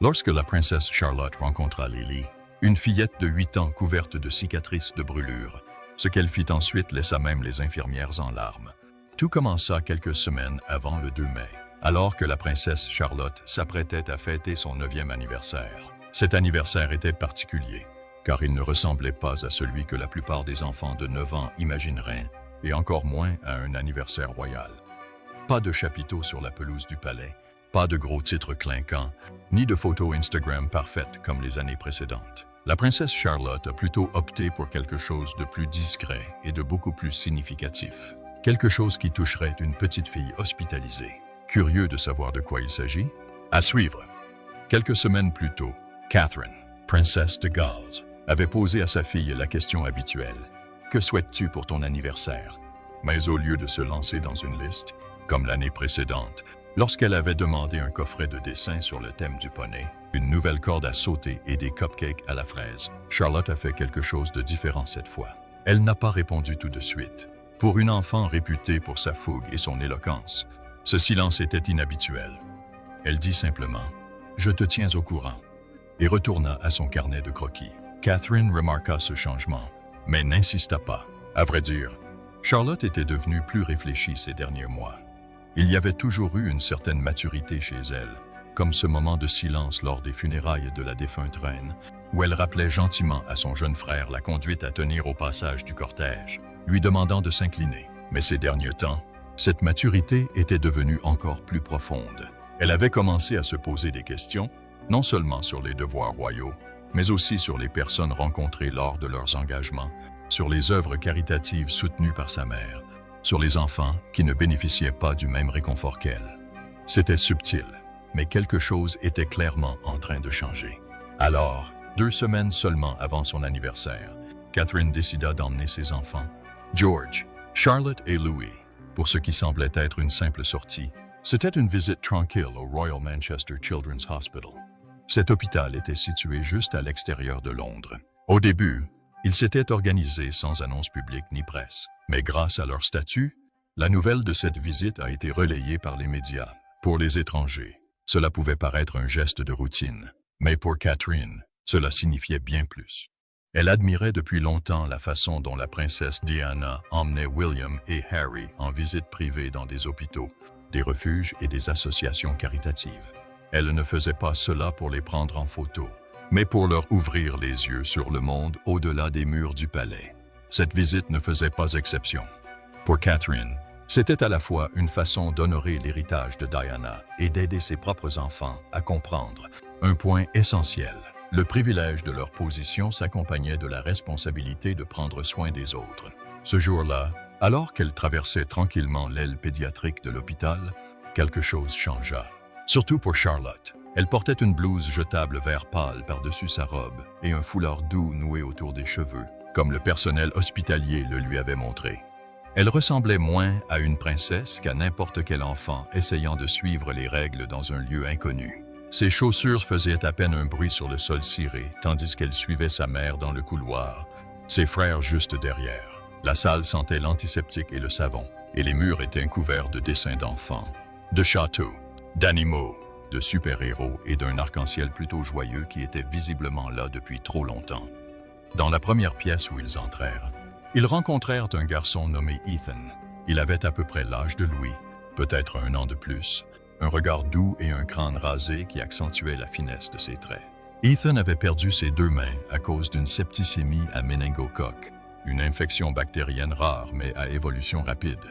Lorsque la princesse Charlotte rencontra Lily, une fillette de 8 ans couverte de cicatrices de brûlure, ce qu'elle fit ensuite laissa même les infirmières en larmes. Tout commença quelques semaines avant le 2 mai, alors que la princesse Charlotte s'apprêtait à fêter son 9e anniversaire. Cet anniversaire était particulier, car il ne ressemblait pas à celui que la plupart des enfants de 9 ans imagineraient, et encore moins à un anniversaire royal. Pas de chapiteau sur la pelouse du palais, pas de gros titres clinquants, ni de photos Instagram parfaites comme les années précédentes. La princesse Charlotte a plutôt opté pour quelque chose de plus discret et de beaucoup plus significatif. Quelque chose qui toucherait une petite fille hospitalisée. Curieux de savoir de quoi il s'agit? À suivre. Quelques semaines plus tôt, Catherine, princesse de Galles, avait posé à sa fille la question habituelle. Que souhaites-tu pour ton anniversaire? Mais au lieu de se lancer dans une liste, comme l'année précédente, lorsqu'elle avait demandé un coffret de dessins sur le thème du poney, une nouvelle corde à sauter et des cupcakes à la fraise, Charlotte a fait quelque chose de différent cette fois. Elle n'a pas répondu tout de suite. Pour une enfant réputée pour sa fougue et son éloquence, ce silence était inhabituel. Elle dit simplement « Je te tiens au courant » et retourna à son carnet de croquis. Catherine remarqua ce changement, mais n'insista pas. À vrai dire, Charlotte était devenue plus réfléchie ces derniers mois. Il y avait toujours eu une certaine maturité chez elle, comme ce moment de silence lors des funérailles de la défunte reine, où elle rappelait gentiment à son jeune frère la conduite à tenir au passage du cortège, lui demandant de s'incliner. Mais ces derniers temps, cette maturité était devenue encore plus profonde. Elle avait commencé à se poser des questions, non seulement sur les devoirs royaux, mais aussi sur les personnes rencontrées lors de leurs engagements, sur les œuvres caritatives soutenues par sa mère, sur les enfants qui ne bénéficiaient pas du même réconfort qu'elle. C'était subtil, mais quelque chose était clairement en train de changer. Alors, 2 semaines seulement avant son anniversaire, Catherine décida d'emmener ses enfants, George, Charlotte et Louis, pour ce qui semblait être une simple sortie. C'était une visite tranquille au Royal Manchester Children's Hospital. Cet hôpital était situé juste à l'extérieur de Londres. Au début, il s'était organisé sans annonce publique ni presse, mais grâce à leur statut, la nouvelle de cette visite a été relayée par les médias. Pour les étrangers, cela pouvait paraître un geste de routine, mais pour Catherine, cela signifiait bien plus. Elle admirait depuis longtemps la façon dont la princesse Diana emmenait William et Harry en visite privée dans des hôpitaux, des refuges et des associations caritatives. Elle ne faisait pas cela pour les prendre en photo, mais pour leur ouvrir les yeux sur le monde au-delà des murs du palais. Cette visite ne faisait pas exception. Pour Catherine, c'était à la fois une façon d'honorer l'héritage de Diana et d'aider ses propres enfants à comprendre un point essentiel. Le privilège de leur position s'accompagnait de la responsabilité de prendre soin des autres. Ce jour-là, alors qu'elle traversait tranquillement l'aile pédiatrique de l'hôpital, quelque chose changea. Surtout pour Charlotte. Elle portait une blouse jetable vert pâle par-dessus sa robe et un foulard doux noué autour des cheveux, comme le personnel hospitalier le lui avait montré. Elle ressemblait moins à une princesse qu'à n'importe quel enfant essayant de suivre les règles dans un lieu inconnu. Ses chaussures faisaient à peine un bruit sur le sol ciré, tandis qu'elle suivait sa mère dans le couloir, ses frères juste derrière. La salle sentait l'antiseptique et le savon, et les murs étaient couverts de dessins d'enfants, de châteaux, d'animaux, de super-héros et d'un arc-en-ciel plutôt joyeux qui était visiblement là depuis trop longtemps. Dans la première pièce où ils entrèrent, ils rencontrèrent un garçon nommé Ethan. Il avait à peu près l'âge de Louis, peut-être 1 an de plus, un regard doux et un crâne rasé qui accentuaient la finesse de ses traits. Ethan avait perdu ses 2 mains à cause d'une septicémie à méningocoque, une infection bactérienne rare mais à évolution rapide.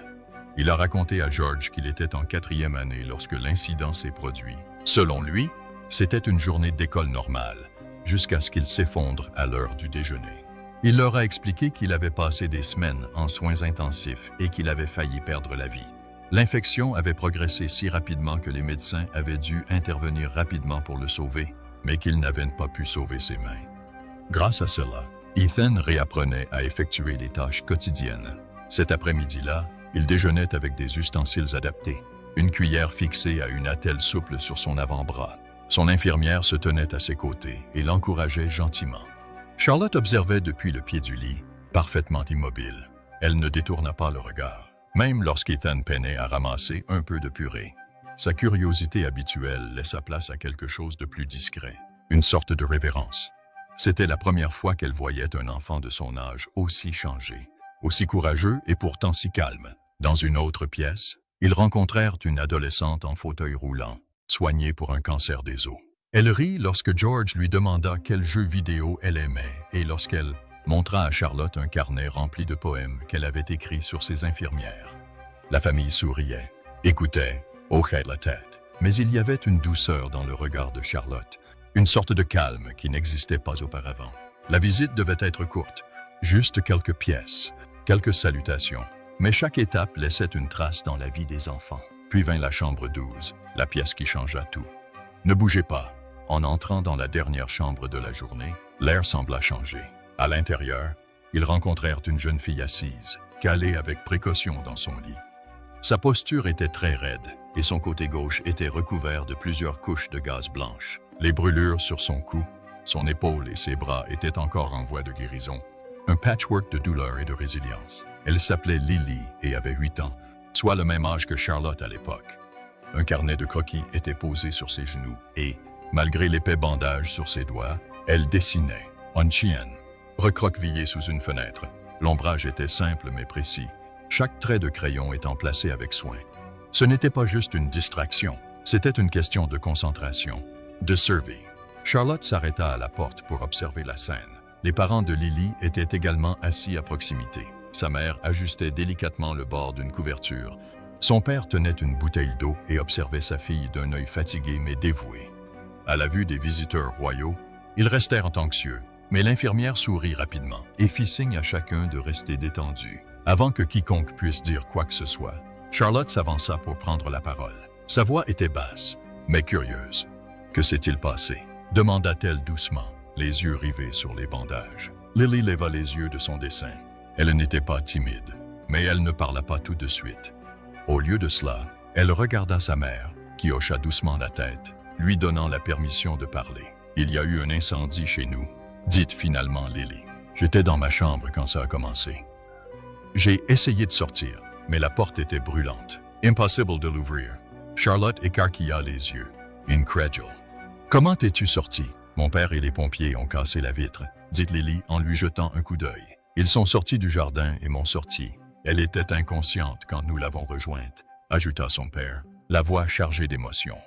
Il a raconté à George qu'il était en 4e année lorsque l'incident s'est produit. Selon lui, c'était une journée d'école normale, jusqu'à ce qu'il s'effondre à l'heure du déjeuner. Il leur a expliqué qu'il avait passé des semaines en soins intensifs et qu'il avait failli perdre la vie. L'infection avait progressé si rapidement que les médecins avaient dû intervenir rapidement pour le sauver, mais qu'ils n'avaient pas pu sauver ses mains. Grâce à cela, Ethan réapprenait à effectuer les tâches quotidiennes. Cet après-midi-là, il déjeunait avec des ustensiles adaptés, une cuillère fixée à une attelle souple sur son avant-bras. Son infirmière se tenait à ses côtés et l'encourageait gentiment. Charlotte observait depuis le pied du lit, parfaitement immobile. Elle ne détourna pas le regard, même lorsqu'Ethan peinait à ramasser un peu de purée. Sa curiosité habituelle laissa place à quelque chose de plus discret, une sorte de révérence. C'était la première fois qu'elle voyait un enfant de son âge aussi changé, aussi courageux et pourtant si calme. Dans une autre pièce, ils rencontrèrent une adolescente en fauteuil roulant, soignée pour un cancer des os. Elle rit lorsque George lui demanda quel jeu vidéo elle aimait et lorsqu'elle montra à Charlotte un carnet rempli de poèmes qu'elle avait écrits sur ses infirmières. La famille souriait, écoutait, hochait la tête, mais il y avait une douceur dans le regard de Charlotte, une sorte de calme qui n'existait pas auparavant. La visite devait être courte, juste quelques pièces, quelques salutations, mais chaque étape laissait une trace dans la vie des enfants. Puis vint la chambre 12, la pièce qui changea tout. Ne bougez pas. En entrant dans la dernière chambre de la journée, l'air sembla changer. À l'intérieur, ils rencontrèrent une jeune fille assise, calée avec précaution dans son lit. Sa posture était très raide et son côté gauche était recouvert de plusieurs couches de gaze blanche. Les brûlures sur son cou, son épaule et ses bras étaient encore en voie de guérison. Un patchwork de douleur et de résilience. Elle s'appelait Lily et avait 8 ans, soit le même âge que Charlotte à l'époque. Un carnet de croquis était posé sur ses genoux et, malgré l'épais bandage sur ses doigts, elle dessinait, en chienne, recroquevillée sous une fenêtre. L'ombrage était simple mais précis, chaque trait de crayon étant placé avec soin. Ce n'était pas juste une distraction, c'était une question de concentration, de survie. Charlotte s'arrêta à la porte pour observer la scène. Les parents de Lily étaient également assis à proximité. Sa mère ajustait délicatement le bord d'une couverture. Son père tenait une bouteille d'eau et observait sa fille d'un œil fatigué mais dévoué. À la vue des visiteurs royaux, ils restèrent anxieux, mais l'infirmière sourit rapidement et fit signe à chacun de rester détendu. Avant que quiconque puisse dire quoi que ce soit, Charlotte s'avança pour prendre la parole. Sa voix était basse, mais curieuse. « Que s'est-il passé ?» demanda-t-elle doucement, les yeux rivés sur les bandages. Lily leva les yeux de son dessin. Elle n'était pas timide, mais elle ne parla pas tout de suite. Au lieu de cela, elle regarda sa mère, qui hocha doucement la tête, lui donnant la permission de parler. « Il y a eu un incendie chez nous, dit finalement Lily. J'étais dans ma chambre quand ça a commencé. J'ai essayé de sortir, mais la porte était brûlante. Impossible de l'ouvrir. » Charlotte écarquilla les yeux, incrédule. « Comment es-tu sorti? Mon père et les pompiers ont cassé la vitre, dit Lily en lui jetant un coup d'œil. Ils sont sortis du jardin et m'ont sorti. Elle était inconsciente quand nous l'avons rejointe, ajouta son père, la voix chargée d'émotion.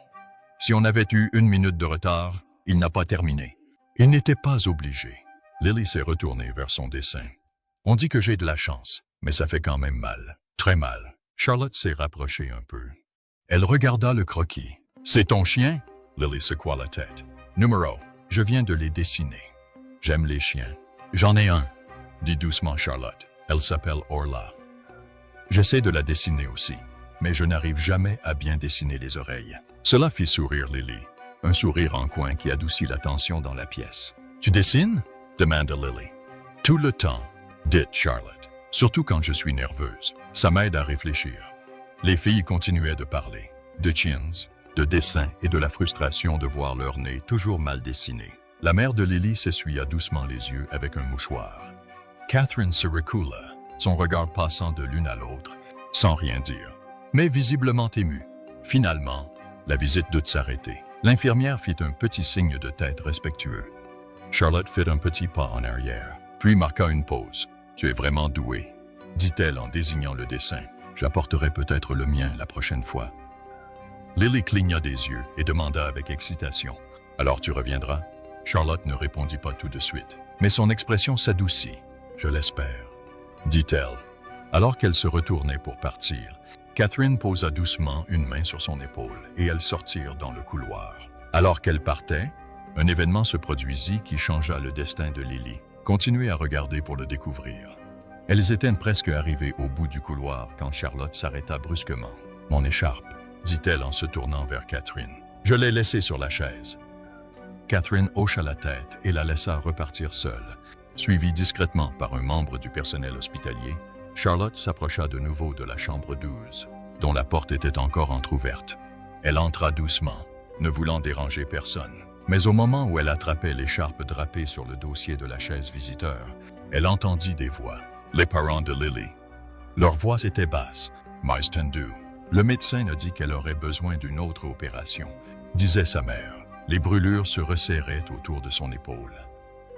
Si on avait eu 1 minute de retard, il n'a pas terminé. Il n'était pas obligé. Lily s'est retournée vers son dessin. On dit que j'ai de la chance, mais ça fait quand même mal. Très mal. Charlotte s'est rapprochée un peu. Elle regarda le croquis. C'est ton chien? Lily secoua la tête. Numéro. Je viens de les dessiner. J'aime les chiens. J'en ai un, dit doucement Charlotte. Elle s'appelle Orla. J'essaie de la dessiner aussi, mais je n'arrive jamais à bien dessiner les oreilles. Cela fit sourire Lily, un sourire en coin qui adoucit la tension dans la pièce. Tu dessines? Demanda Lily. Tout le temps, dit Charlotte, surtout quand je suis nerveuse. Ça m'aide à réfléchir. Les filles continuaient de parler, de chins, de dessins et de la frustration de voir leur nez toujours mal dessiné. La mère de Lily s'essuya doucement les yeux avec un mouchoir. Catherine se recula, son regard passant de l'une à l'autre, sans rien dire, mais visiblement émue. Finalement, la visite dut s'arrêter. L'infirmière fit un petit signe de tête respectueux. Charlotte fit un petit pas en arrière, puis marqua une pause. « Tu es vraiment douée, » dit-elle en désignant le dessin. « J'apporterai peut-être le mien la prochaine fois. » Lily cligna des yeux et demanda avec excitation. « Alors tu reviendras ?» Charlotte ne répondit pas tout de suite, mais son expression s'adoucit. « Je l'espère, » dit-elle. Alors qu'elle se retournait pour partir, Catherine posa doucement une main sur son épaule et elles sortirent dans le couloir. Alors qu'elle partait, un événement se produisit qui changea le destin de Lily. Continuez à regarder pour le découvrir. Elles étaient presque arrivées au bout du couloir quand Charlotte s'arrêta brusquement. « Mon écharpe, » dit-elle en se tournant vers Catherine. « Je l'ai laissée sur la chaise. » Catherine hocha la tête et la laissa repartir seule. Suivie discrètement par un membre du personnel hospitalier, Charlotte s'approcha de nouveau de la chambre 12, dont la porte était encore entr'ouverte. Elle entra doucement, ne voulant déranger personne. Mais au moment où elle attrapait l'écharpe drapée sur le dossier de la chaise visiteur, elle entendit des voix. Les parents de Lily. Leurs voix étaient basses, mais tendues. Le médecin a dit qu'elle aurait besoin d'une autre opération, disait sa mère. Les brûlures se resserraient autour de son épaule.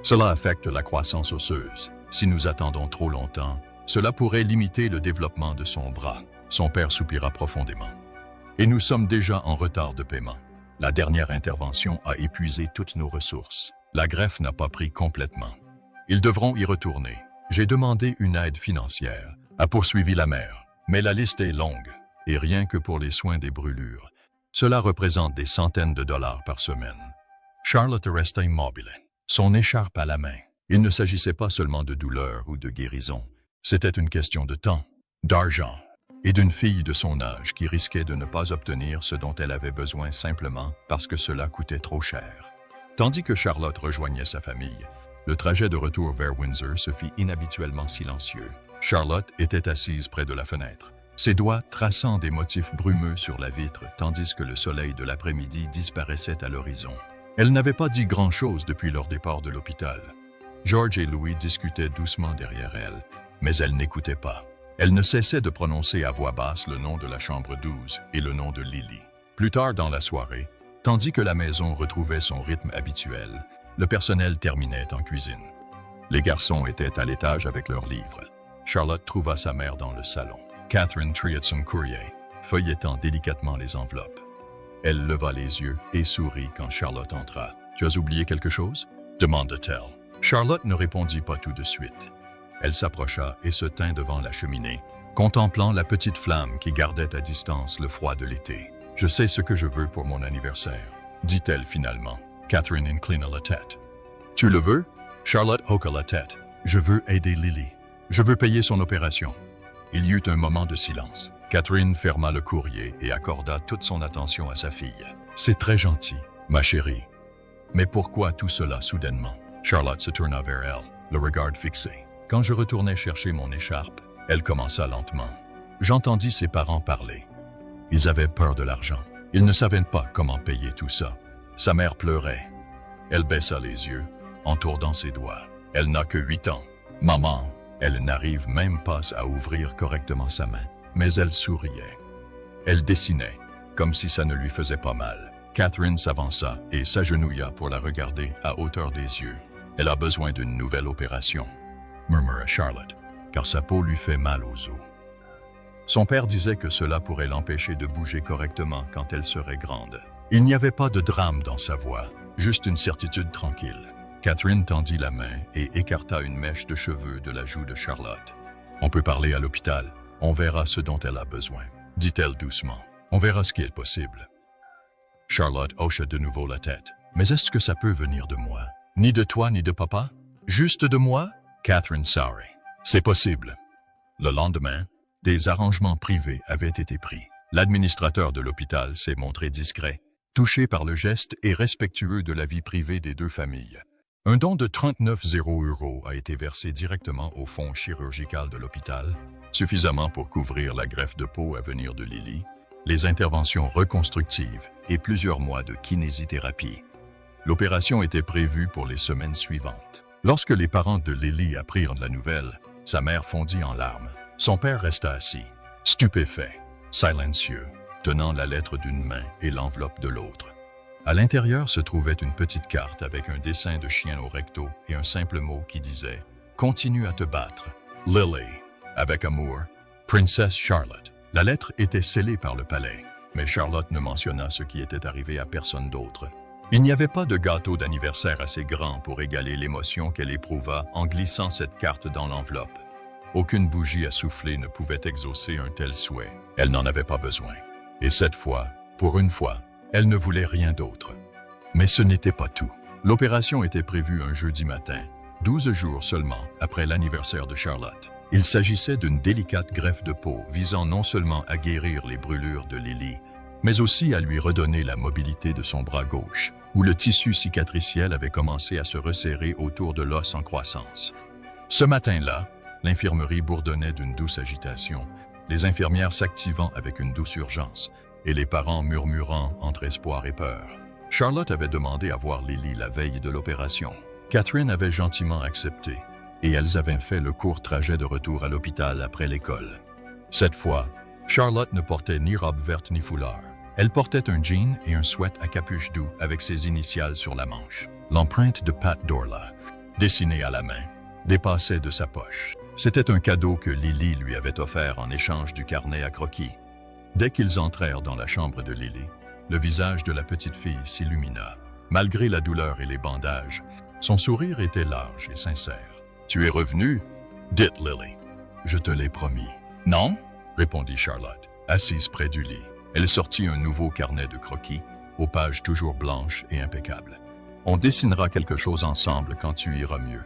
Cela affecte la croissance osseuse. Si nous attendons trop longtemps, cela pourrait limiter le développement de son bras. Son père soupira profondément. Et nous sommes déjà en retard de paiement. La dernière intervention a épuisé toutes nos ressources. La greffe n'a pas pris complètement. Ils devront y retourner. J'ai demandé une aide financière, a poursuivi la mère. Mais la liste est longue, et rien que pour les soins des brûlures, cela représente des centaines de dollars par semaine. Charlotte resta immobile, son écharpe à la main. Il ne s'agissait pas seulement de douleur ou de guérison. C'était une question de temps, d'argent, et d'une fille de son âge qui risquait de ne pas obtenir ce dont elle avait besoin simplement parce que cela coûtait trop cher. Tandis que Charlotte rejoignait sa famille, le trajet de retour vers Windsor se fit inhabituellement silencieux. Charlotte était assise près de la fenêtre, ses doigts traçant des motifs brumeux sur la vitre tandis que le soleil de l'après-midi disparaissait à l'horizon. Elle n'avait pas dit grand-chose depuis leur départ de l'hôpital. George et Louis discutaient doucement derrière elle, mais elle n'écoutait pas. Elle ne cessait de prononcer à voix basse le nom de la chambre 12 et le nom de Lily. Plus tard dans la soirée, tandis que la maison retrouvait son rythme habituel, le personnel terminait en cuisine. Les garçons étaient à l'étage avec leurs livres. Charlotte trouva sa mère dans le salon. Catherine triait son courrier, feuilletant délicatement les enveloppes. Elle leva les yeux et sourit quand Charlotte entra. « Tu as oublié quelque chose ?» demanda-t-elle. Charlotte ne répondit pas tout de suite. Elle s'approcha et se tint devant la cheminée, contemplant la petite flamme qui gardait à distance le froid de l'été. « Je sais ce que je veux pour mon anniversaire, » dit-elle finalement. Catherine inclina la tête. « Tu le veux ?» Charlotte hocha la tête. « Je veux aider Lily. Je veux payer son opération. » Il y eut un moment de silence. Catherine ferma le courrier et accorda toute son attention à sa fille. « C'est très gentil, ma chérie. Mais pourquoi tout cela soudainement ?» Charlotte se tourna vers elle, le regard fixé. Quand je retournais chercher mon écharpe, elle commença lentement. J'entendis ses parents parler. Ils avaient peur de l'argent. Ils ne savaient pas comment payer tout ça. Sa mère pleurait. Elle baissa les yeux, entourdant ses doigts. Elle n'a que 8 ans. Maman, elle n'arrive même pas à ouvrir correctement sa main. Mais elle souriait. Elle dessinait, comme si ça ne lui faisait pas mal. Catherine s'avança et s'agenouilla pour la regarder à hauteur des yeux. Elle a besoin d'une nouvelle opération, murmura Charlotte, car sa peau lui fait mal aux os. Son père disait que cela pourrait l'empêcher de bouger correctement quand elle serait grande. Il n'y avait pas de drame dans sa voix, juste une certitude tranquille. Catherine tendit la main et écarta une mèche de cheveux de la joue de Charlotte. « On peut parler à l'hôpital. On verra ce dont elle a besoin, » dit-elle doucement. « On verra ce qui est possible. » Charlotte hocha de nouveau la tête. « Mais est-ce que ça peut venir de moi? Ni de toi, ni de papa? Juste de moi? » Catherine sourit. « C'est possible. » Le lendemain, des arrangements privés avaient été pris. L'administrateur de l'hôpital s'est montré discret, touché par le geste et respectueux de la vie privée des deux familles. Un don de 39,0 € a été versé directement au fonds chirurgical de l'hôpital, suffisamment pour couvrir la greffe de peau à venir de Lily, les interventions reconstructives et plusieurs mois de kinésithérapie. L'opération était prévue pour les semaines suivantes. Lorsque les parents de Lily apprirent la nouvelle, sa mère fondit en larmes. Son père resta assis, stupéfait, silencieux, tenant la lettre d'une main et l'enveloppe de l'autre. À l'intérieur se trouvait une petite carte avec un dessin de chien au recto et un simple mot qui disait « Continue à te battre, Lily, avec amour, Princesse Charlotte ». La lettre était scellée par le palais, mais Charlotte ne mentionna ce qui était arrivé à personne d'autre. Il n'y avait pas de gâteau d'anniversaire assez grand pour égaler l'émotion qu'elle éprouva en glissant cette carte dans l'enveloppe. Aucune bougie à souffler ne pouvait exaucer un tel souhait. Elle n'en avait pas besoin. Et cette fois, pour une fois, elle ne voulait rien d'autre. Mais ce n'était pas tout. L'opération était prévue un jeudi matin, 12 jours seulement après l'anniversaire de Charlotte. Il s'agissait d'une délicate greffe de peau visant non seulement à guérir les brûlures de Lily, mais aussi à lui redonner la mobilité de son bras gauche, où le tissu cicatriciel avait commencé à se resserrer autour de l'os en croissance. Ce matin-là, l'infirmerie bourdonnait d'une douce agitation, les infirmières s'activant avec une douce urgence, et les parents murmurant entre espoir et peur. Charlotte avait demandé à voir Lily la veille de l'opération. Catherine avait gentiment accepté, et elles avaient fait le court trajet de retour à l'hôpital après l'école. Cette fois, Charlotte ne portait ni robe verte ni foulard. Elle portait un jean et un sweat à capuche doux avec ses initiales sur la manche. L'empreinte de Pat Dorla, dessinée à la main, dépassait de sa poche. C'était un cadeau que Lily lui avait offert en échange du carnet à croquis. Dès qu'ils entrèrent dans la chambre de Lily, le visage de la petite fille s'illumina. Malgré la douleur et les bandages, son sourire était large et sincère. « Tu es revenu ?» dit Lily. « Je te l'ai promis. »« Non ?» répondit Charlotte, assise près du lit. Elle sortit un nouveau carnet de croquis, aux pages toujours blanches et impeccables. « On dessinera quelque chose ensemble quand tu iras mieux. »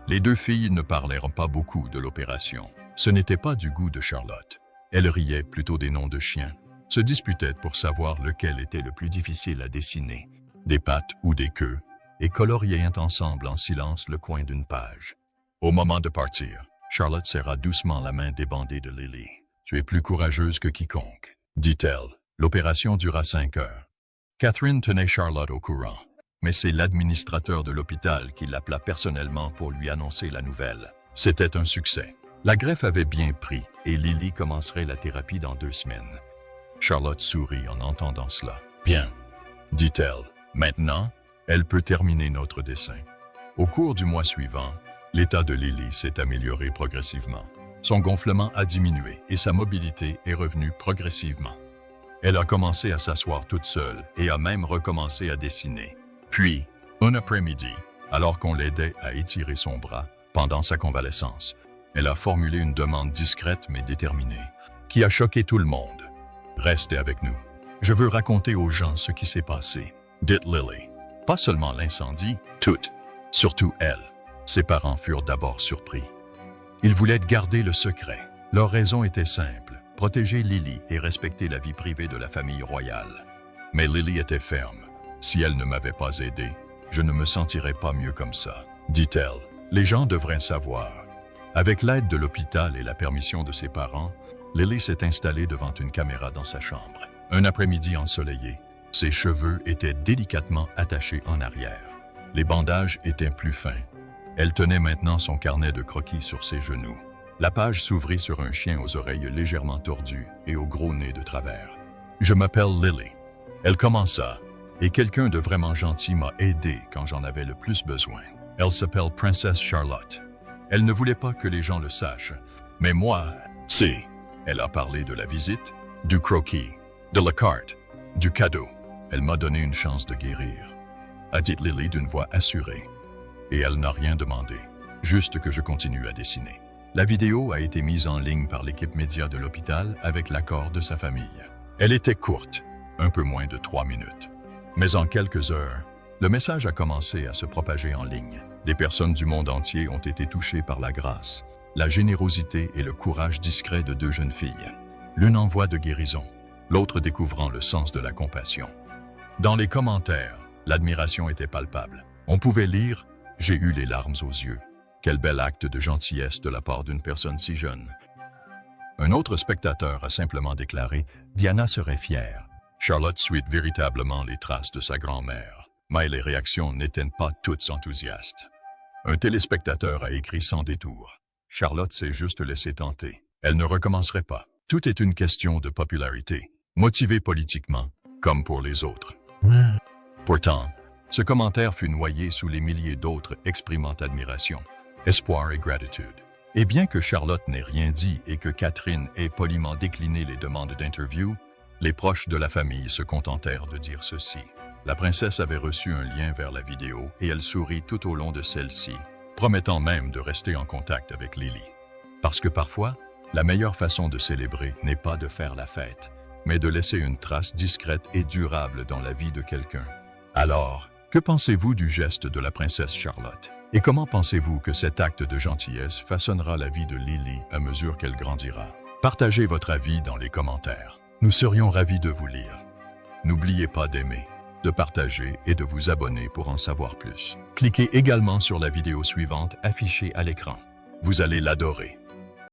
Les deux filles ne parlèrent pas beaucoup de l'opération. Ce n'était pas du goût de Charlotte. Elle riait plutôt des noms de chiens, se disputaient pour savoir lequel était le plus difficile à dessiner, des pattes ou des queues, et coloriaient ensemble en silence le coin d'une page. Au moment de partir, Charlotte serra doucement la main débandée de Lily. « Tu es plus courageuse que quiconque, » dit-elle. L'opération dura 5 heures. Catherine tenait Charlotte au courant, mais c'est l'administrateur de l'hôpital qui l'appela personnellement pour lui annoncer la nouvelle. C'était un succès. La greffe avait bien pris et Lily commencerait la thérapie dans 2 semaines. Charlotte sourit en entendant cela. « Bien, » dit-elle. « Maintenant, elle peut terminer notre dessin. » Au cours du mois suivant, l'état de Lily s'est amélioré progressivement. Son gonflement a diminué et sa mobilité est revenue progressivement. Elle a commencé à s'asseoir toute seule et a même recommencé à dessiner. Puis, un après-midi, alors qu'on l'aidait à étirer son bras pendant sa convalescence, elle a formulé une demande discrète mais déterminée, qui a choqué tout le monde. « Restez avec nous. Je veux raconter aux gens ce qui s'est passé, » dit Lily. Pas seulement l'incendie, toutes, surtout elle. Ses parents furent d'abord surpris. Ils voulaient garder le secret. Leur raison était simple, protéger Lily et respecter la vie privée de la famille royale. Mais Lily était ferme. « Si elle ne m'avait pas aidé, je ne me sentirais pas mieux comme ça, » dit-elle. Les gens devraient savoir. Avec l'aide de l'hôpital et la permission de ses parents, Lily s'est installée devant une caméra dans sa chambre. Un après-midi ensoleillé, ses cheveux étaient délicatement attachés en arrière. Les bandages étaient plus fins. Elle tenait maintenant son carnet de croquis sur ses genoux. La page s'ouvrit sur un chien aux oreilles légèrement tordues et au gros nez de travers. « Je m'appelle Lily. » Elle commença, et quelqu'un de vraiment gentil m'a aidé quand j'en avais le plus besoin. Elle s'appelle Princesse Charlotte. Elle ne voulait pas que les gens le sachent, mais moi, c'est... Elle a parlé de la visite, du croquis, de la carte, du cadeau. Elle m'a donné une chance de guérir, a dit Lily d'une voix assurée. Et elle n'a rien demandé, juste que je continue à dessiner. La vidéo a été mise en ligne par l'équipe média de l'hôpital avec l'accord de sa famille. Elle était courte, un peu moins de 3 minutes. Mais en quelques heures, le message a commencé à se propager en ligne. Des personnes du monde entier ont été touchées par la grâce, la générosité et le courage discret de 2 jeunes filles. L'une en voie de guérison, l'autre découvrant le sens de la compassion. Dans les commentaires, l'admiration était palpable. On pouvait lire « J'ai eu les larmes aux yeux. Quel bel acte de gentillesse de la part d'une personne si jeune. » Un autre spectateur a simplement déclaré « Diana serait fière. » Charlotte suit véritablement les traces de sa grand-mère. Mais les réactions n'étaient pas toutes enthousiastes. Un téléspectateur a écrit sans détour. Charlotte s'est juste laissée tenter. Elle ne recommencerait pas. Tout est une question de popularité, motivée politiquement, comme pour les autres. Pourtant, ce commentaire fut noyé sous les milliers d'autres exprimant admiration, espoir et gratitude. Et bien que Charlotte n'ait rien dit et que Catherine ait poliment décliné les demandes d'interview, les proches de la famille se contentèrent de dire ceci. La princesse avait reçu un lien vers la vidéo et elle sourit tout au long de celle-ci, promettant même de rester en contact avec Lily. Parce que parfois, la meilleure façon de célébrer n'est pas de faire la fête, mais de laisser une trace discrète et durable dans la vie de quelqu'un. Alors, que pensez-vous du geste de la princesse Charlotte? Et comment pensez-vous que cet acte de gentillesse façonnera la vie de Lily à mesure qu'elle grandira? Partagez votre avis dans les commentaires. Nous serions ravis de vous lire. N'oubliez pas d'aimer, de partager et de vous abonner pour en savoir plus. Cliquez également sur la vidéo suivante affichée à l'écran. Vous allez l'adorer.